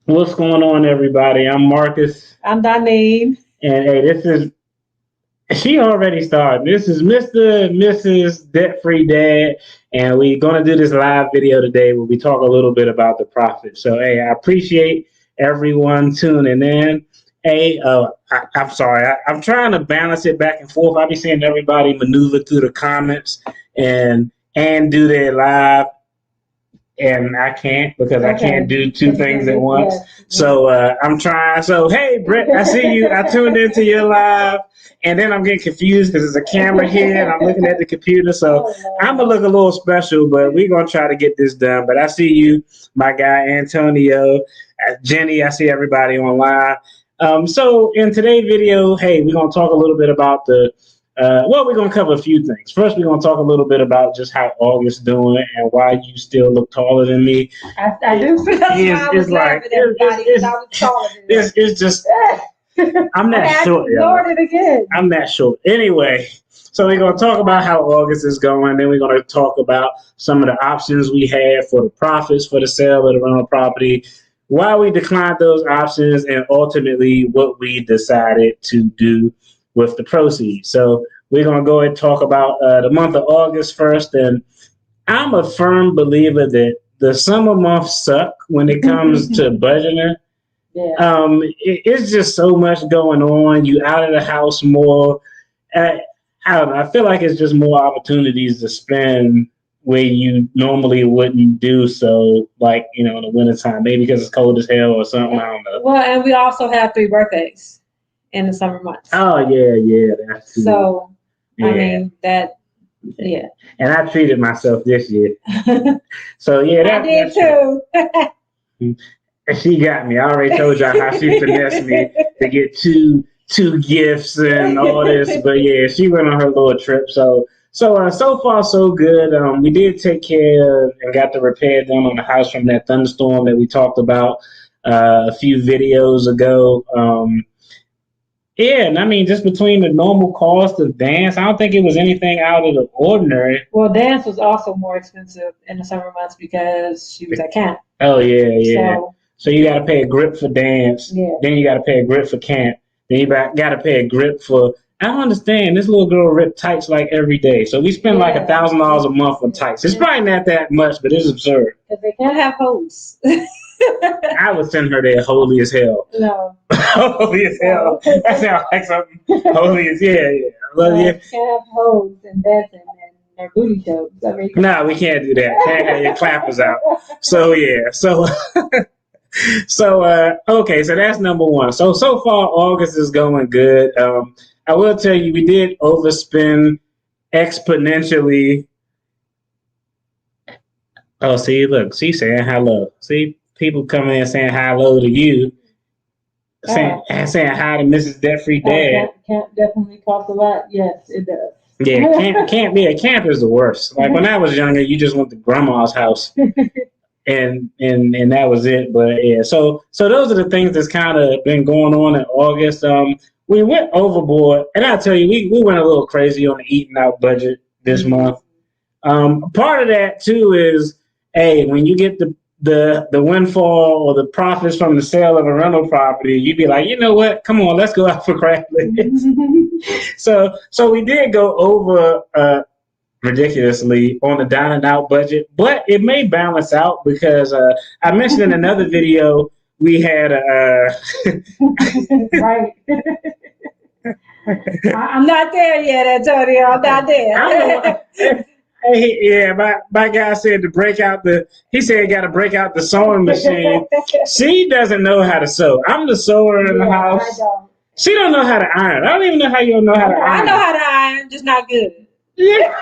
What's going on, everybody? I'm Marcus, I'm Darlene. and hey, this is she already started. This is Mr. and Mrs. Debt Free Dad, and we're gonna do this live video today where we talk a little bit about the profit. So, hey, I appreciate everyone tuning in. Hey, I'm sorry, I'm trying to balance it back and forth. I be seeing everybody maneuver through the comments and do their live and I can't because I can't do two things at once. So I'm trying. So hey, Brett, I see you. I tuned into your live, and then I'm getting confused because there's a camera here, and I'm looking at the computer. So I'm gonna look a little special, but we're gonna try to get this done. But I see you, my guy Antonio, Jenny. I see everybody online. So in today's video, hey, we're gonna talk a little bit about well, we're gonna cover a few things. First, we're gonna talk a little bit about just how August doing and why you still look taller than me. I do feel that's why I was laughing at everybody because I was taller than you. It's just I'm not short, y'all. It again. I'm not short. Anyway, so we're gonna talk about how August is going. Then we're gonna talk about some of the options we had for the profits for the sale of the rental property, why we declined those options, and ultimately what we decided to do with the proceeds. So we're going to go ahead and talk about the month of August first. And I'm a firm believer that the summer months suck when it comes to budgeting. Yeah. It's just so much going on. You out of the house more. I don't know. I feel like it's just more opportunities to spend where you normally wouldn't do so, like, in the wintertime, maybe because it's cold as hell or something. I don't know. Well, and we also have 3 birthdays in the summer months. Oh yeah, that's true. So yeah. I mean that, yeah. And I treated myself this year. So yeah, I did too. And she got me. I already told y'all how she finessed me to get two gifts and all this. But yeah, she went on her little trip. So far so good. We did take care of and got the repair done on the house from that thunderstorm that we talked about a few videos ago. Yeah, and I mean, just between the normal cost of dance, I don't think it was anything out of the ordinary. Well, dance was also more expensive in the summer months because she was at camp. Oh, yeah. So you got to pay a grip for dance. Yeah. Then you got to pay a grip for camp. Then you got to pay a grip for... I don't understand. This little girl ripped tights like every day. So we spend like $1,000 a month on tights. It's probably not that much, but it's absurd. Because they can't have hose. I would send her there holy as hell. No. Holy as hell. That sounds like something. Holy as, yeah. I love you. Can't have hoes and dancing and their booty shows. I mean, no, we can't do that. Can't have your clappers out. So, yeah. Okay, so that's number one. So far, August is going good. I will tell you, we did overspend exponentially. Oh, see, look, she's saying hello. See, people coming in saying hello to you, saying hi to Mrs. Debt Free Dad. Camp definitely costs a lot. Yes, it does. Yeah, camp is the worst. Like when I was younger, you just went to grandma's house, and that was it. But yeah, so those are the things that's kind of been going on in August. We went overboard, and I tell you, we went a little crazy on the eating out budget this month. Part of that too is, hey, when you get the windfall or the profits from the sale of a rental property, you'd be like, you know what? Come on, let's go out for crab legs. So we did go over ridiculously on the dining out budget, but it may balance out because I mentioned in another video we had right. I'm not there yet, Antonio. I'm not there. Yeah, my guy said to break out he said got to break out the sewing machine. She doesn't know how to sew. I'm the sewer in the house. I don't. She don't know how to iron. I don't even know how you don't know how to iron. I know how to iron, just not good. Yeah.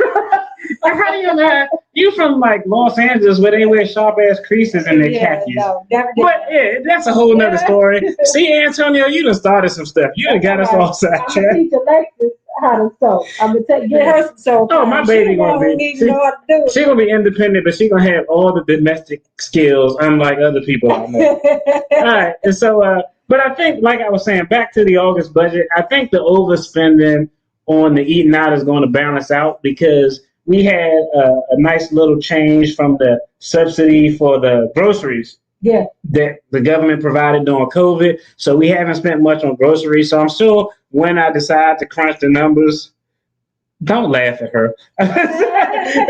Like, how do you know? You from like Los Angeles where they wear sharp ass creases in their khakis. No, but yeah, that's a whole nother story. See, Antonio, you done started some stuff. You done got us all sidetracked. I'm gonna teach Alexis how to sew. I'm gonna get her some sew. Oh, my baby gonna be. She gonna be independent, but she gonna have all the domestic skills, unlike other people I know. All right, and so, but I think, like I was saying, back to the August budget. I think the overspending on the eating out is going to balance out because we had a nice little change from the subsidy for the groceries. Yeah. that the government provided during COVID. So we haven't spent much on groceries. So I'm sure when I decide to crunch the numbers, don't laugh at her.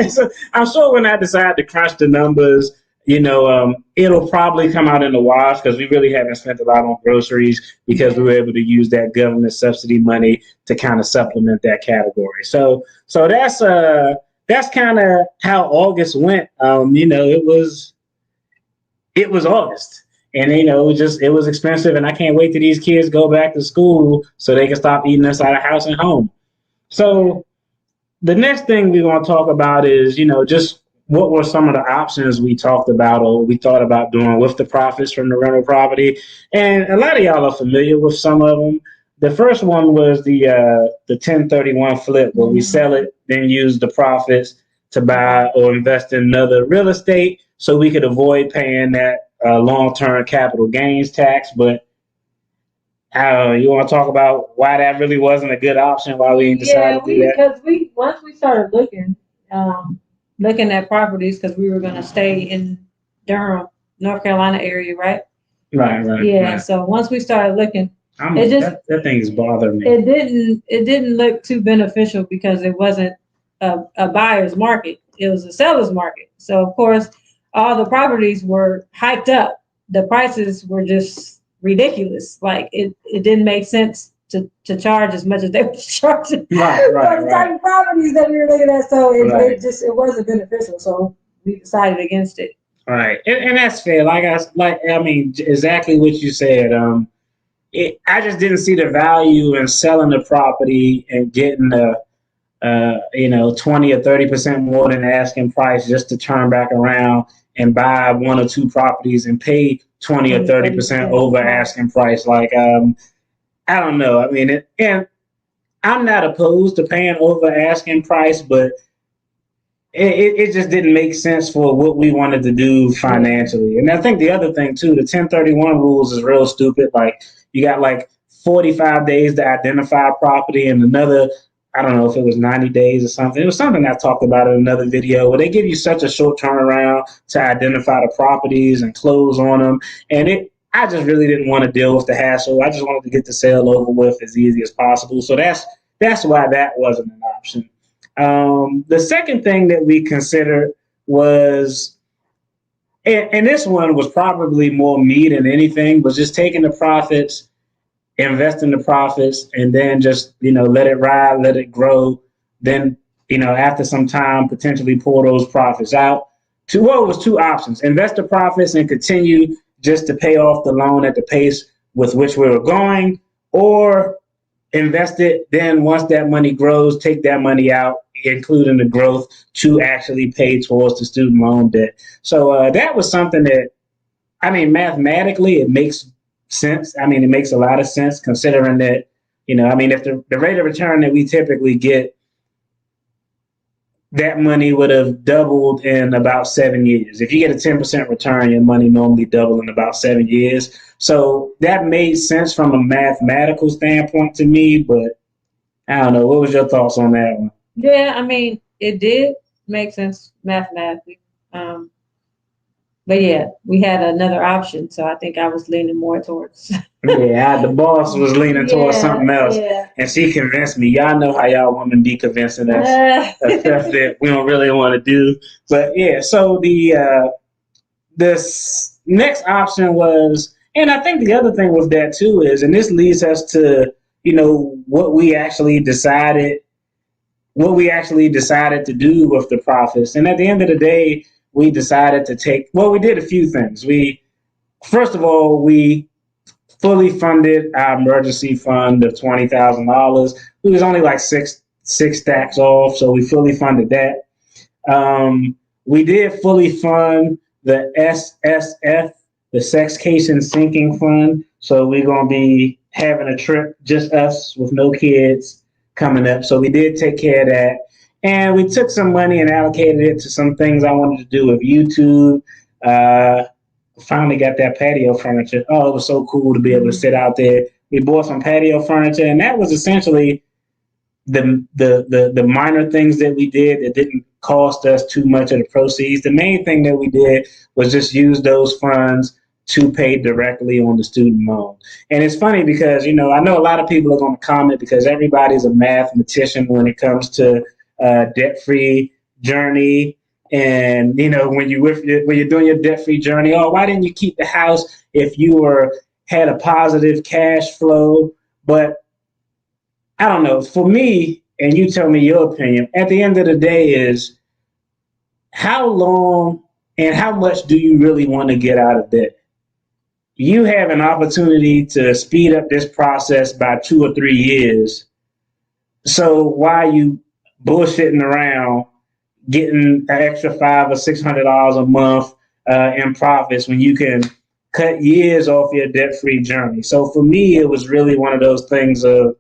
So I'm sure when I decide to crunch the numbers, it'll probably come out in the wash because we really haven't spent a lot on groceries because we were able to use that government subsidy money to kind of supplement that category. So that's kind of how August went. It was August. And it was expensive, and I can't wait till these kids go back to school so they can stop eating inside the house and home. So the next thing we're going to talk about is, just what were some of the options we talked about or we thought about doing with the profits from the rental property. And a lot of y'all are familiar with some of them. The first one was the 1031 flip, where we sell it, then use the profits to buy or invest in another real estate so we could avoid paying that long-term capital gains tax. But you want to talk about why that really wasn't a good option? Why we decided to do that? Because once we started looking at properties, because we were going to stay in Durham, North Carolina area, right? Right. Yeah. Right. So once we started looking, that thing is bothering me. It didn't look too beneficial because it wasn't a buyer's market; it was a seller's market. So of course, all the properties were hyped up. The prices were just ridiculous. Like it didn't make sense to charge as much as they were charging for the type of properties that we were looking at. So it wasn't beneficial. So we decided against it. Right, and that's fair. Exactly what you said. I just didn't see the value in selling the property and getting the 20 or 30% more than the asking price just to turn back around and buy one or two properties and pay 20 or 30% over asking price. I don't know. I mean, and I'm not opposed to paying over asking price, but it just didn't make sense for what we wanted to do financially. And I think the other thing too, the 1031 rules is real stupid. Like you got 45 days to identify a property and another, I don't know if it was 90 days or something. It was something I talked about in another video where they give you such a short turnaround to identify the properties and close on them. And I just really didn't want to deal with the hassle. I just wanted to get the sale over with as easy as possible. So that's why that wasn't an option. The second thing that we considered was, and this one was probably more me than anything, was just taking the profits, invest in the profits, and then just, let it ride, let it grow. Then, after some time, potentially pull those profits out. It was two options: invest the profits and continue just to pay off the loan at the pace with which we were going, or invest it. Then once that money grows, take that money out, including the growth, to actually pay towards the student loan debt. So that was something that, mathematically, it makes sense. It makes a lot of sense considering that, if the rate of return that we typically get, that money would have doubled in about 7 years. If you get a 10% return, your money normally double in about 7 years. So that made sense from a mathematical standpoint to me, but I don't know. What was your thoughts on that one? Yeah, it did make sense mathematically. But yeah, we had another option, so I think I was leaning more towards. The boss was leaning towards something else, and she convinced me. Y'all know how y'all women be convincing us of stuff that we don't really want to do. But yeah, so this next option was, and I think the other thing with that too is, and this leads us to what we actually decided to do with the profits. And at the end of the day, we decided to we did a few things. First of all, we fully funded our emergency fund of $20,000. We was only six stacks off, so we fully funded that. We did fully fund the SSF, the Sexcation Sinking Fund. So we're going to be having a trip, just us with no kids, coming up. So we did take care of that. And we took some money and allocated it to some things I wanted to do with YouTube. Finally got that patio furniture. Oh, it was so cool to be able to sit out there. We bought some patio furniture, and that was essentially the minor things that we did that didn't cost us too much of the proceeds. The main thing that we did was just use those funds to pay directly on the student loan. And it's funny because, I know a lot of people are going to comment because everybody's a mathematician when it comes to debt-free journey. And, when you're doing your debt-free journey, oh, why didn't you keep the house if you had a positive cash flow? But I don't know. For me, and you tell me your opinion, at the end of the day is how long and how much do you really want to get out of debt? You have an opportunity to speed up this process by 2 or 3 years. So why are you bullshitting around getting an extra $500 or $600 a month in profits when you can cut years off your debt-free journey? So for me, it was really one of those things of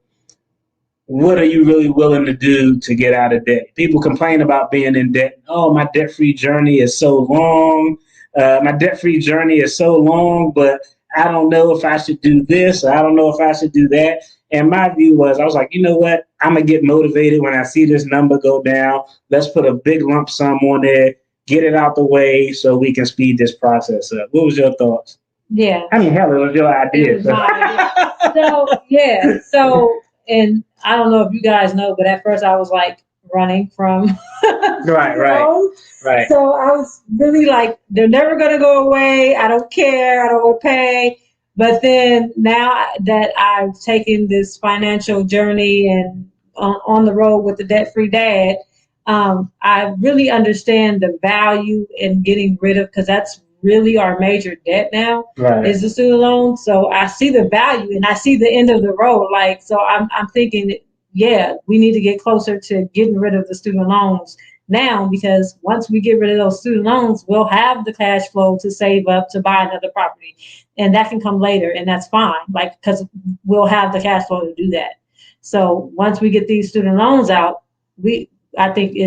what are you really willing to do to get out of debt? People complain about being in debt. Oh, my debt-free journey is so long. My debt-free journey is so long, but I don't know if I should do this. Or I don't know if I should do that. And my view was, I was like, you know what? I'm going to get motivated when I see this number go down. Let's put a big lump sum on there, get it out the way so we can speed this process up. What was your thoughts? Yeah. I mean, hell, it was your idea. It was my idea. So, and I don't know if you guys know, but at first I was like running from right. So I was really like, they're never going to go away. I don't care. I don't want to pay. But then now that I've taken this financial journey and on the road with the debt-free dad, I really understand the value in getting rid of, because that's really our major debt now, is the student loan. So I see the value and I see the end of the road. Like, so I'm thinking, yeah, we need to get closer to getting rid of the student loans now, because once we get rid of those student loans, we'll have the cash flow to save up to buy another property. And that can come later, and that's fine, like, because we'll have the cash flow to do that. So once we get these student loans out, I think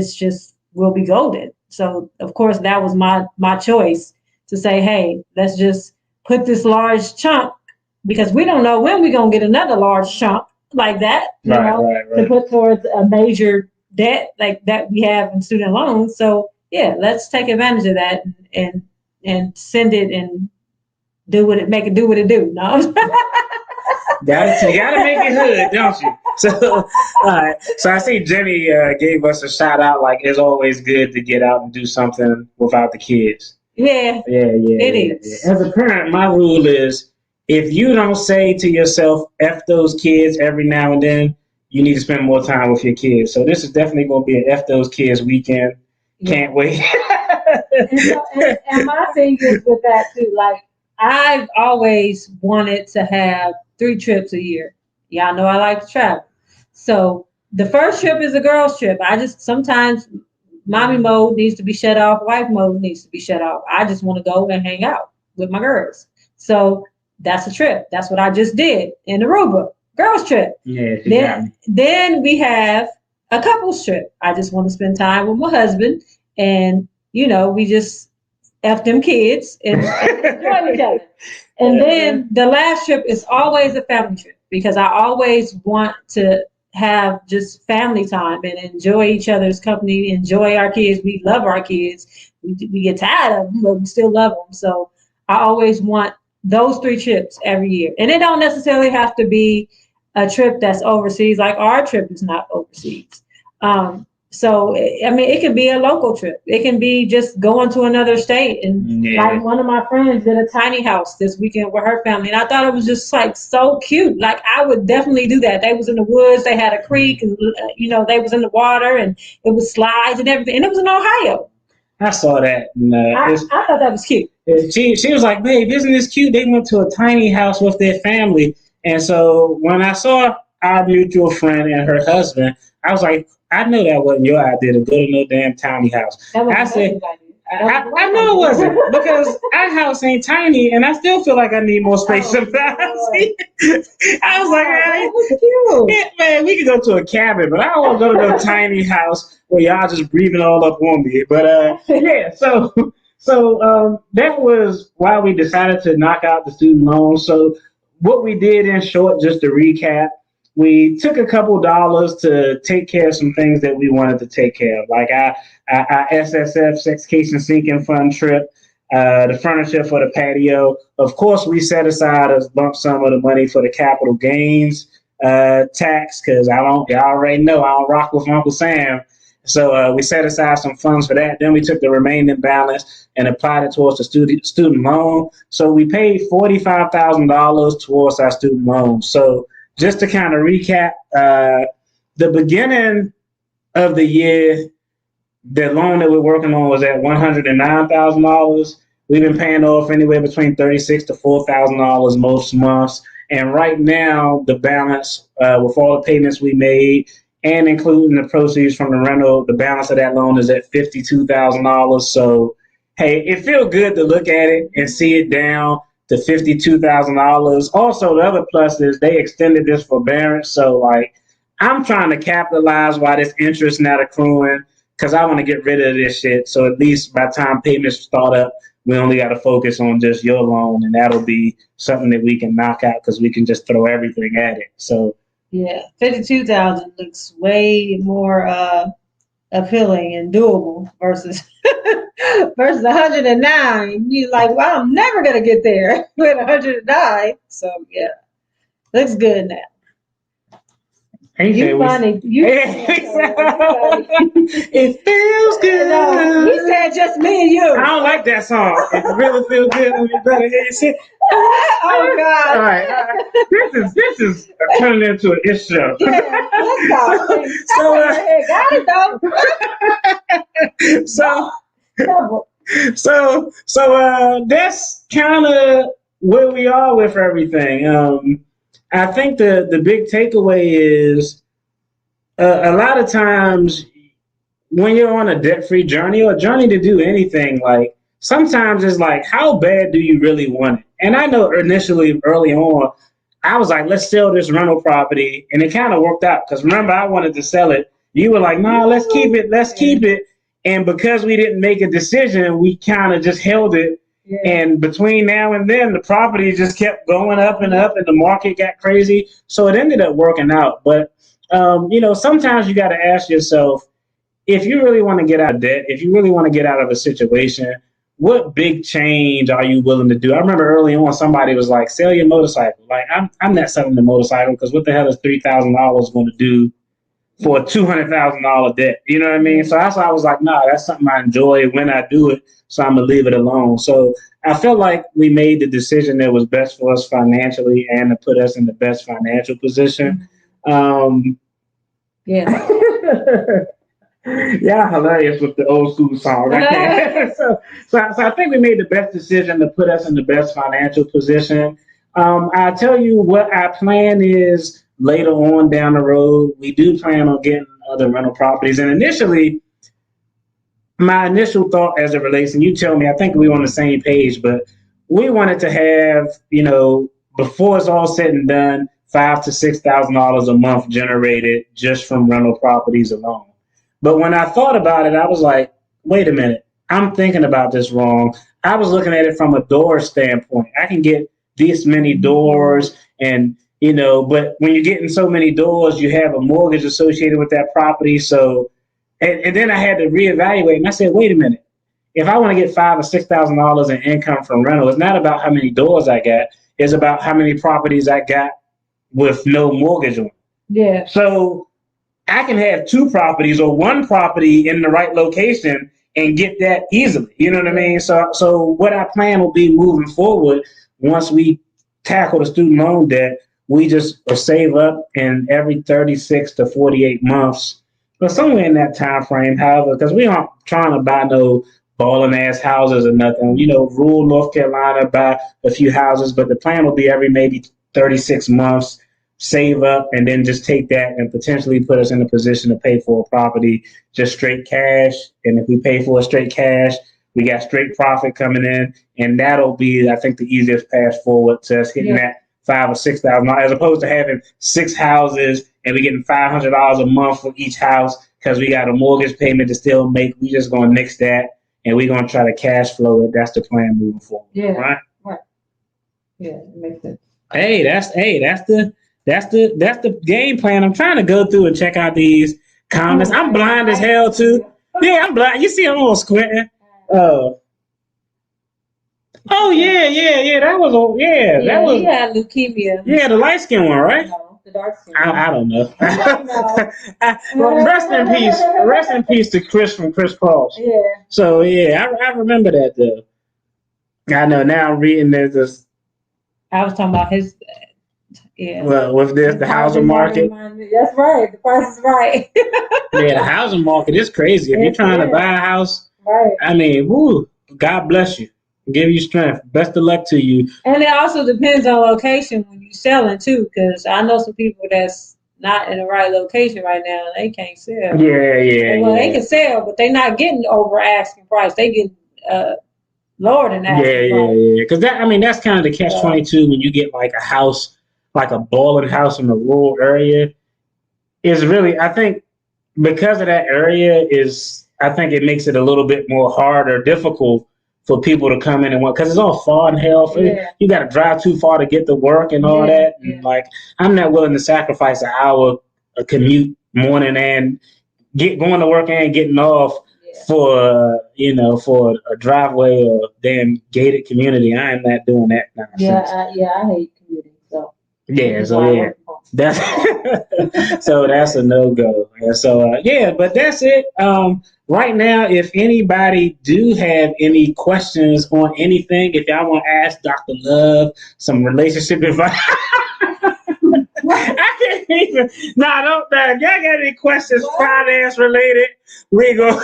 we'll be golden. So of course that was my choice to say, hey, let's just put this large chunk, because we don't know when we're gonna get another large chunk like that, to put towards a major debt like that we have in student loans. So yeah, let's take advantage of that and send it and do what it do. No. You gotta make it hood, don't you? So, all right. So I see Jenny gave us a shout out. Like, it's always good to get out and do something without the kids. Yeah. It is. Yeah. As a parent, my rule is if you don't say to yourself, F those kids every now and then, you need to spend more time with your kids. So this is definitely going to be an F those kids weekend. Can't wait. and my thing is with that too, like, I've always wanted to have 3 trips a year. Y'all know I like to travel. So the first trip is a girls' trip. Sometimes mommy mode needs to be shut off. Wife mode needs to be shut off. I just want to go and hang out with my girls. So that's a trip. That's what I just did in Aruba. Girls' trip. Yeah. Then we have a couples trip. I just want to spend time with my husband, and we just F them kids and enjoy each other. And then the last trip is always a family trip, because I always want to have just family time and enjoy each other's company, enjoy our kids. We love our kids. We get tired of them, but we still love them. So I always want those 3 trips every year. And it don't necessarily have to be a trip that's overseas. Like our trip is not overseas. So, I mean, it can be a local trip. It can be just going to another state. And like one of my friends did a tiny house this weekend with her family. And I thought it was just like so cute. Like, I would definitely do that. They was in the woods. They had a creek and, they was in the water and it was slides and everything. And it was in Ohio. I saw that. I thought that was cute. She was like, babe, isn't this cute? They went to a tiny house with their family. And so when I saw our mutual friend and her husband, I was like, I know that wasn't your idea to go to no damn tiny house. I said, I know it wasn't, because our house ain't tiny, and I still feel like I need more space sometimes. I was like, hey, man, we could go to a cabin, but I don't want to go to no tiny house where y'all just breathing all up on me. But so that was why we decided to knock out the student loans. So what we did, in short, just to recap, we took a couple dollars to take care of some things that we wanted to take care of, like our SSF, Sex, Case, and Sinking Fund trip. the furniture for the patio. Of course, we set aside a lump sum of the money for the capital gains tax, because y'all already know I don't rock with Uncle Sam. So we set aside some funds for that. Then we took the remaining balance and applied it towards the student loan. So we paid $45,000 towards our student loan. So just to kind of recap, the beginning of the year, the loan that we're working on was at $109,000. We've been paying off anywhere between $36,000 to $4,000 most months. And right now, the balance with all the payments we made and including the proceeds from the rental, the balance of that loan is at $52,000. So, hey, it feels good to look at it and see it down to $52,000. Also, the other plus is they extended this forbearance. So, like, I'm trying to capitalize while this interest not accruing, because I want to get rid of this shit. So at least by the time payments start up, we only got to focus on just your loan, and that'll be something that we can knock out because we can just throw everything at it. So yeah, 52,000 looks way more appealing and doable versus 109. You're like, well, I'm never gonna get there with 109. So yeah, looks good now. You funny. It feels good. No, he said just me and you. I don't like that song. It really feels good when you better hear shit. Oh God! All right. This is turning into an ish show. Yeah, let's go. Got it though. So that's kind of where we are with everything. I think the big takeaway is a lot of times when you're on a debt-free journey or a journey to do anything, like sometimes it's like, how bad do you really want it? And I know initially, early on, I was like, let's sell this rental property. And it kind of worked out because remember, I wanted to sell it. You were like, nah, let's keep it. And because we didn't make a decision, we kind of just held it. Yeah. And between now and then, the property just kept going up and up, and the market got crazy. So it ended up working out. But, sometimes you got to ask yourself, if you really want to get out of debt, if you really want to get out of a situation, what big change are you willing to do? I remember early on, somebody was like, sell your motorcycle. Like, I'm not selling the motorcycle because what the hell is $3,000 going to do for a $200,000 debt? You know what I mean? So that's why I was like, nah, that's something I enjoy when I do it. So I'm going to leave it alone. So I felt like we made the decision that was best for us financially and to put us in the best financial position. Yeah. Yeah, hilarious with the old school song. So I think we made the best decision to put us in the best financial position. I'll tell you what our plan is later on down the road. We do plan on getting other rental properties. And initially, my initial thought as it relates, and you tell me, I think we were on the same page, but we wanted to have, before it's all said and done, $5,000 to $6,000 a month generated just from rental properties alone. But when I thought about it, I was like, wait a minute, I'm thinking about this wrong. I was looking at it from a door standpoint. I can get this many doors and, but when you're getting so many doors, you have a mortgage associated with that property. So, and then I had to reevaluate and I said, wait a minute, if I want to get $5,000 or $6,000 in income from rental, it's not about how many doors I got. It's about how many properties I got with no mortgage on. Yeah. So I can have two properties or one property in the right location and get that easily. You know what I mean? So what our plan will be moving forward, once we tackle the student loan debt, we just save up in every 36 to 48 months, or somewhere in that time frame. However, because we aren't trying to buy no balling ass houses or nothing. Rural North Carolina, buy a few houses, but the plan will be every maybe 36 months. Save up and then just take that and potentially put us in a position to pay for a property just straight cash. And if we pay for it straight cash, we got straight profit coming in, and that'll be, I think, the easiest path forward to us hitting that $5,000 or $6,000, as opposed to having 6 houses and we getting $500 a month for each house because we got a mortgage payment to still make. We just gonna nix that and we're gonna try to cash flow it. That's the plan moving forward. Yeah. Right. Yeah, it makes sense. Hey, that's the game plan. I'm trying to go through and check out these comments. I'm blind as hell too. Yeah, I'm blind. You see I'm all squinting. Oh yeah. That was that was he had leukemia. the light skin one, right? No, the dark skin. I don't know. No. Well, rest in peace to Chris from Chris Cross. Yeah. So yeah, I remember that though. I know now. I'm reading there's this. I was talking about his. Yeah. Well, with this, the housing market. That's right. The price is right. Yeah, the housing market is crazy. If you're trying to buy a house, right. I mean, woo, God bless you. Give you strength. Best of luck to you. And it also depends on location when you're selling too, because I know some people that's not in the right location right now. They can't sell. Yeah. Well, they can sell, but they're not getting over asking price. They get lower than asking price. Yeah. Because that's kind of the catch-22 when you get like a house, like a balling house in a rural area. Is really, I think, because of that area I think it makes it a little bit more hard or difficult for people to come in and work because it's all far and hell. Yeah. You got to drive too far to get to work and all that. And like, I'm not willing to sacrifice an hour a commute morning and going to work and getting off for for a driveway or damn gated community. I am not doing that nonsense. I hate commuting. So that's so that's a no-go. So but that's it. Right now, if anybody do have any questions on anything, if y'all want to ask Dr. Love some relationship advice, I can't even. Don't. Y'all got any questions, finance related, legal?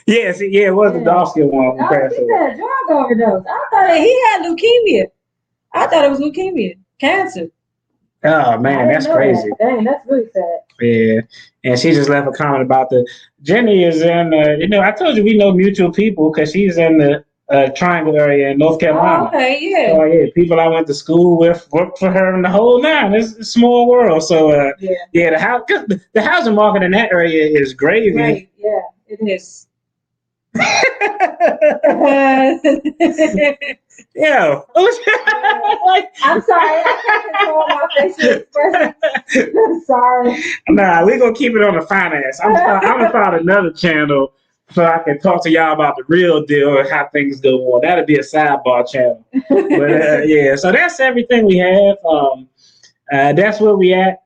It was the Dawson one. He had drug overdose. I thought he had leukemia. I thought it was leukemia, cancer. Oh man, that's crazy. Dang, that's really sad. Yeah, and she just left a comment about Jenny is in. I told you we know mutual people because she's in the Triangle area in North Carolina. Oh, okay, yeah. So people I went to school with worked for her in the whole nine. It's a small world. So the housing market in that area is gravy. Right. Yeah, it is. Yeah. I'm sorry. I can't control my facial expression. I'm sorry. Nah, we're going to keep it on the finance. I'm going to start another channel so I can talk to y'all about the real deal and how things go on. That'll be a sidebar channel. But so that's everything we have. That's where we at.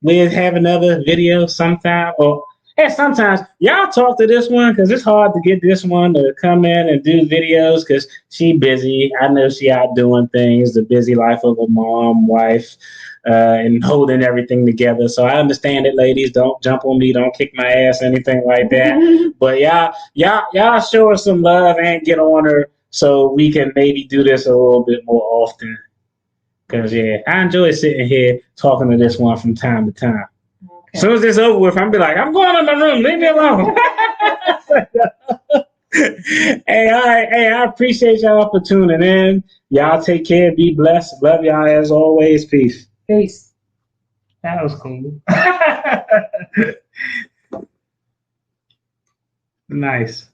We'll have another video sometime. And sometimes y'all talk to this one because it's hard to get this one to come in and do videos because she busy. I know she out doing things, the busy life of a mom, wife, and holding everything together. So I understand it, ladies. Don't jump on me. Don't kick my ass, anything like that. But y'all show her some love and get on her so we can maybe do this a little bit more often. Because I enjoy sitting here talking to this one from time to time. As soon as this over with, I'm be like, I'm going in the room. Leave me alone. Hey, all right. Hey, I appreciate y'all for tuning in. Y'all take care. Be blessed. Love y'all as always. Peace. Peace. That was cool. Nice.